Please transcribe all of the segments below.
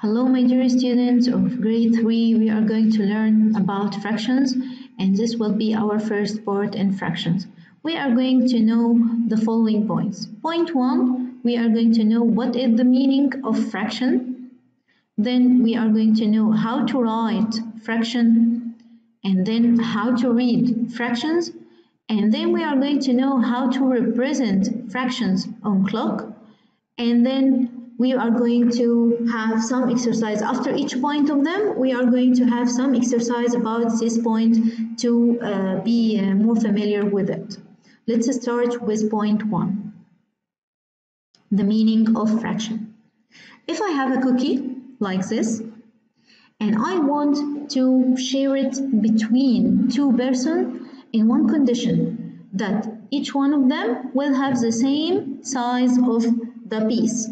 Hello, my dear students of grade 3. We are going to learn about fractions, and this will be our first part in fractions. We are going to know the following points. Point 1, we are going to know what is the meaning of fraction. Then we are going to know how to write fraction, and then how to read fractions. And then we are going to know how to represent fractions on clock. And then we are going to have some exercise after each point of them. We are going to have some exercise about this point to be more familiar with it. Let's start with point 1, the meaning of fraction. If I have a cookie like this and I want to share it between two persons in one condition, that each one of them will have the same size of the piece.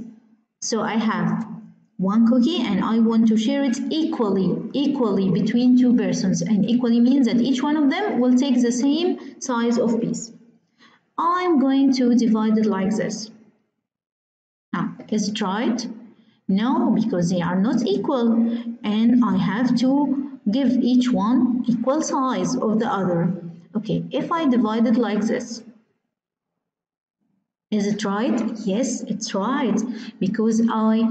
So I have one cookie and I want to share it equally between two persons, and equally means that each one of them will take the same size of piece. I'm going to divide it like this. Now, is it right? No, because they are not equal, and I have to give each one equal size of the other. Okay, if I divide it like this, is it right? Yes, it's right, because I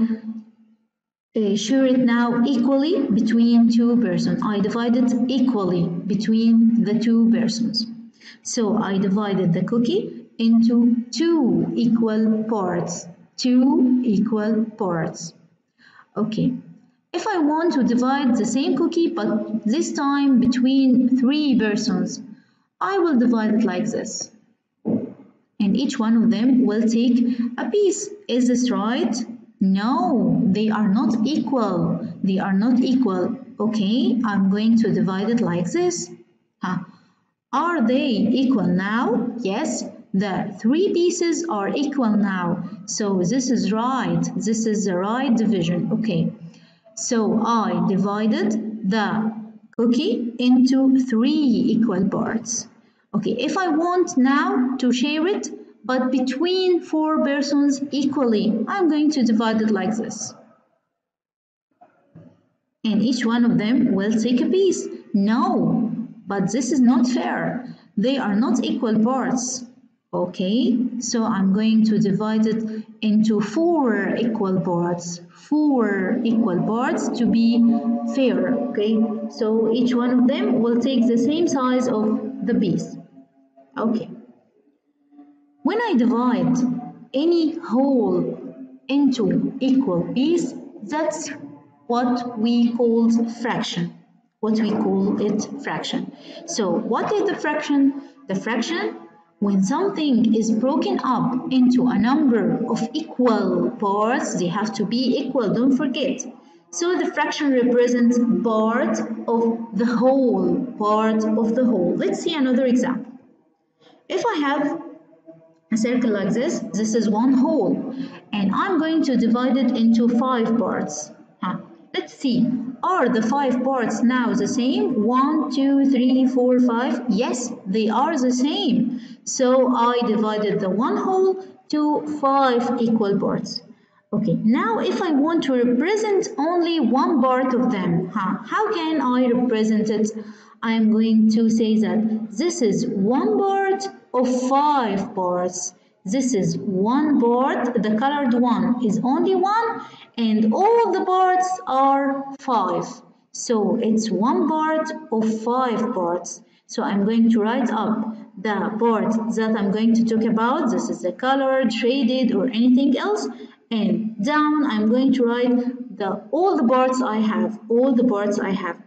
share it now equally between two persons. I divided equally between the two persons. So I divided the cookie into two equal parts. Okay. If I want to divide the same cookie, but this time between three persons, I will divide it like this. And each one of them will take a piece. Is this right? No, they are not equal. Okay, I'm going to divide it like this. Are they equal now? Yes, the three pieces are equal now. So this is right. This is the right division. Okay, so I divided the cookie into three equal parts. Okay, if I want now to share it, but between four persons equally, I'm going to divide it like this. And each one of them will take a piece. No, but this is not fair. They are not equal parts. Okay, so I'm going to divide it into four equal parts to be fair. Okay, so each one of them will take the same size of the piece. Okay, when I divide any whole into equal piece, that's what we call fraction. So what is the fraction? The fraction, when something is broken up into a number of equal parts, they have to be equal, don't forget. So the fraction represents part of the whole. Let's see another example. If I have a circle like this, this is one whole, and I'm going to divide it into 5 parts. Let's see, are the 5 parts now the same? 1, 2, 3, 4, 5. Yes, they are the same. So I divided the one whole to 5 equal parts. Okay, now if I want to represent only one part of them, how can I represent it? I'm going to say that this is one part of 5 parts. This is one part, the colored one is only one, and all the parts are 5. So it's one part of 5 parts. So I'm going to write up the part that I'm going to talk about. This is the colored, shaded, or anything else. And down I'm going to write all the parts I have.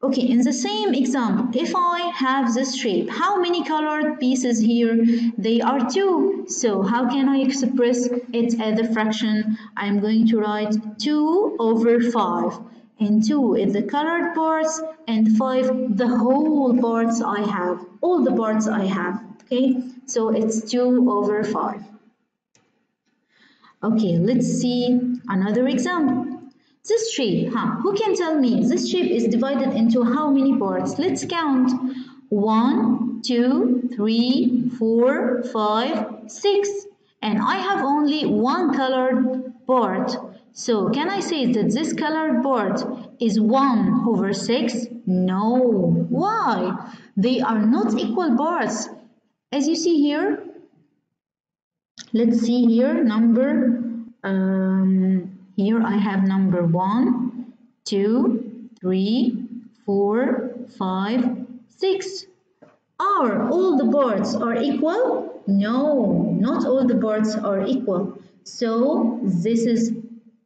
Okay, in the same example, if I have this shape, how many colored pieces here? They are 2. So how can I express it as a fraction? I'm going to write 2 over 5. And 2 is the colored parts, and 5 the whole parts I have, all the parts I have. Okay, so it's 2 over 5. Okay, let's see another example. This shape, who can tell me this shape is divided into how many parts? Let's count. 1, 2, 3, 4, 5, 6. And I have only one colored part. So can I say that this colored board is 1 over 6? No. Why? They are not equal parts. As you see here, let's see here here I have number 1, 2, 3, 4, 5, 6. Are all the parts are equal? No, not all the parts are equal. So this is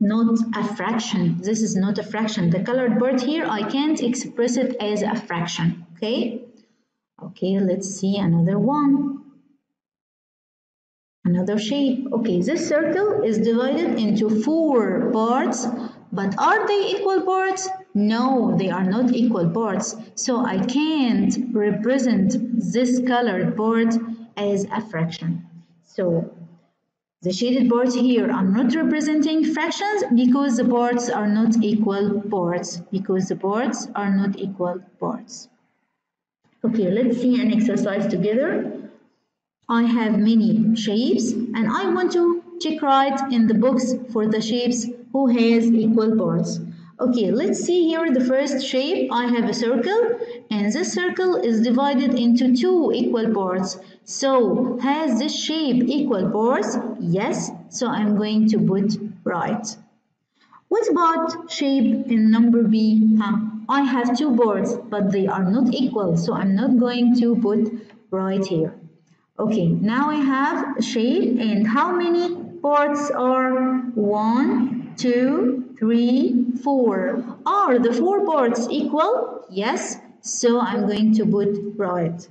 not a fraction. This is not a fraction. The colored part here, I can't express it as a fraction. Okay? Okay, let's see another one. Another shape. Okay, this circle is divided into 4 parts, but are they equal parts? No, they are not equal parts. So I can't represent this colored part as a fraction. So the shaded parts here are not representing fractions because the parts are not equal parts. Okay, let's see an exercise together. I have many shapes and I want to check right in the box for the shapes who has equal parts. Okay, let's see here the first shape. I have a circle and this circle is divided into 2 equal parts. So has this shape equal parts? Yes, so I'm going to put right. What about shape in number B? I have 2 parts but they are not equal, so I'm not going to put right here. Okay, now I have a shape and how many parts are 1, 2, 3, 4. Are the 4 parts equal? Yes, so I'm going to put right.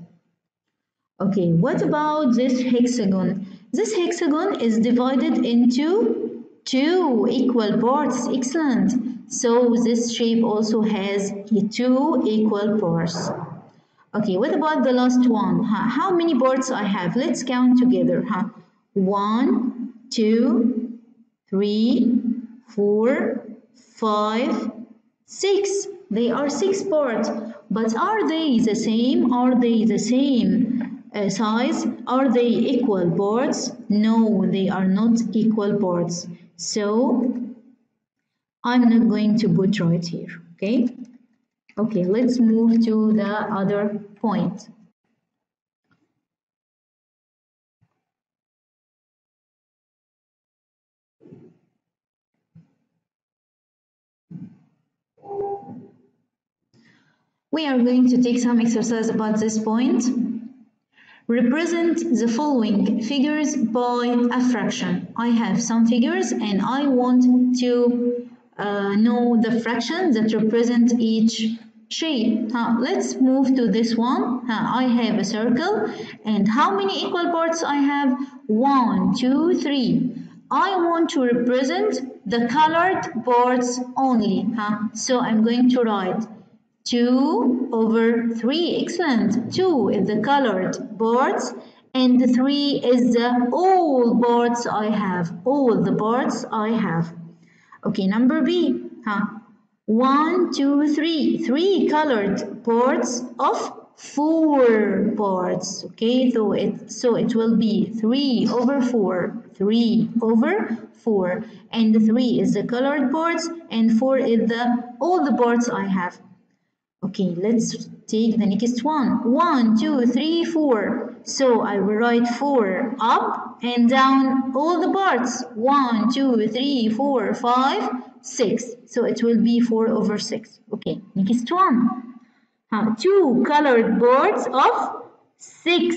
Okay, what about this hexagon? This hexagon is divided into 2 equal parts. Excellent. So this shape also has 2 equal parts. Okay, what about the last one? How many parts I have? Let's count together. 1, 2, 3, 4, 5, 6. They are 6 parts. But are they the same? Are they the same size? Are they equal parts? No, they are not equal parts. So I'm not going to put right here. Okay? Okay, let's move to the other point. We are going to take some exercise about this point. Represent the following figures by a fraction. I have some figures and I want to know the fraction that represent each shape. Let's move to this one. I have a circle and how many equal parts I have? 1, 2, 3. I want to represent the colored parts only. So I'm going to write 2 over 3. Excellent. 2 is the colored parts and 3 is the all parts I have. All the parts I have. Okay, number B. 1, 2, 3. 3 colored parts of 4 parts. Okay, so it will be 3 over 4. 3 over 4. And 3 is the colored parts and 4 is all the parts I have. Okay, let's take the next one. 1, 2, 3, 4. So I will write 4 up and down all the parts. 1, 2, 3, 4, 5, 6. So it will be 4 over 6. Okay, next one. 2 colored parts of 6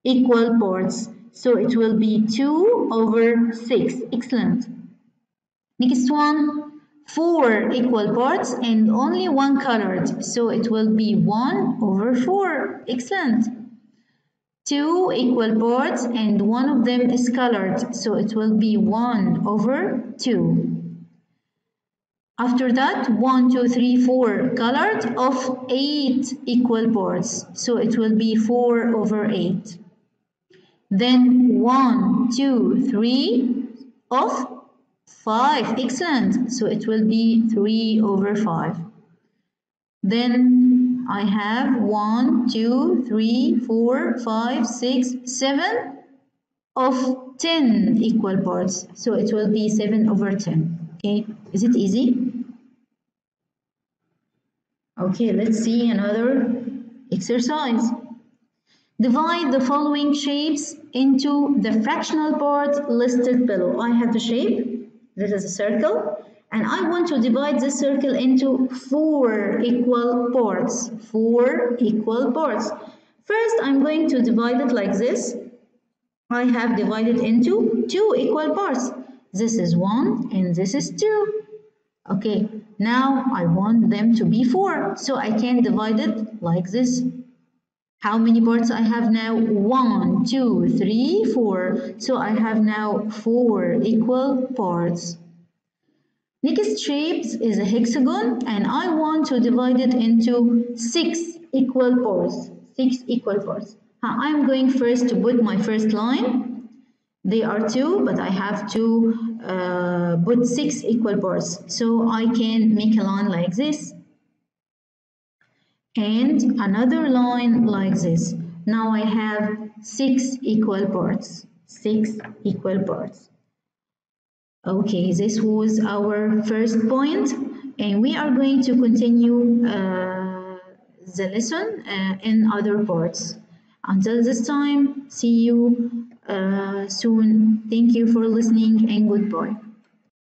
equal parts. So it will be 2 over 6. Excellent. Next one. 4 equal parts and only 1 colored, so it will be 1 over 4. Excellent. 2 equal parts and one of them is colored, so it will be 1 over 2. After that, 1, 2, 3, 4 colored of 8 equal parts, so it will be 4 over 8. Then 1, 2, 3 of 5. Excellent. So it will be 3 over 5. Then I have 1, 2, 3, 4, 5, 6, 7 of 10 equal parts. So it will be 7 over 10. Okay, is it easy? Okay, let's see another exercise. Divide the following shapes into the fractional parts listed below. I have the shape, this is a circle, and I want to divide this circle into 4 equal parts. 4 equal parts. First, I'm going to divide it like this. I have divided into 2 equal parts. This is 1 and this is 2. Okay, now I want them to be 4, so I can divide it like this. How many parts I have now? 1, 2, 3, 4. So I have now 4 equal parts. Next shape is a hexagon and I want to divide it into 6 equal parts. 6 equal parts. I'm going first to put my first line. They are 2, but I have to put 6 equal parts. So I can make a line like this and another line like this. Now I have 6 equal parts. 6 equal parts. Okay, this was our first point, and we are going to continue the lesson in other parts. Until this time, see you soon. Thank you for listening and goodbye.